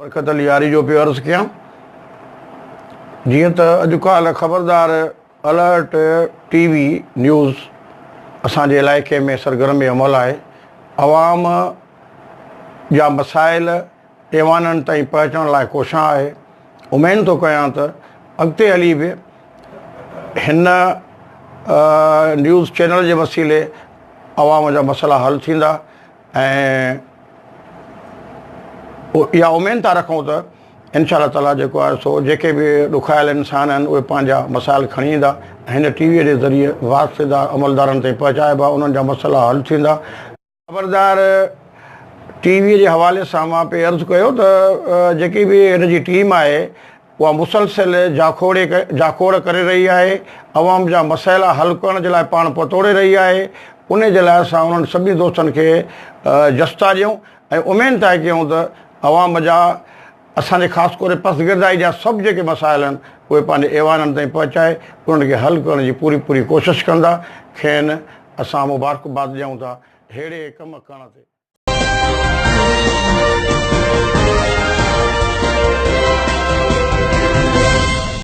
برڪت आरيजो पे अर्ज़ कयां जीअं त अॼुकल्ह खबरदार الرٹ टीवी न्यूज़ असांजे इलाइक़े में सरगर्मी अमल आहे। आवाम जा मसाइल ऐवाननि ताईं पहुचण लाइ कोशिश आहे। उमेद थो कयां त अॻिते हली बि हिन न्यूज़ चैनल जे वसीले आवाम जा मसइला हल थींदा ऐं इहा उमेद था रखूं त इंशा ताला जेको आहे सो जेके बि ॾुखायल इंसान आहिनि उहे पंहिंजा मसाइल खणी ईंदा ऐं हिन टीवीअ जे ज़रिए वास्तेदार अमलदारनि ताईं पहुचाइबा, उन्हनि जा मसइला हल थींदा। खबरदार टीवीअ जे हवाले सां मां पे अर्ज़ु कयो त जेकी बि हिन जी टीम आहे उहा मुसलसिल जाखोड़ करे रही आहे, अवाम जा मसइला हल करण जे लाइ पाण पतोड़े रही आहे। उन जे लाइ असां उन्हनि सभिनी दोस्तनि खे जस्ता ॾियूं ऐं उमेद था कयूं त अवाम जा असांजे ख़ासि तौर पसगिरदाई जा सभु जेके मसाइल आहिनि उहे पंहिंजे ऐवाननि ताईं पहुचाए उन्हनि खे हल करण जी पूरी कोशिशि कंदा। खेनि असां मुबारकबाद ॾियूं था अहिड़े कम करण ते।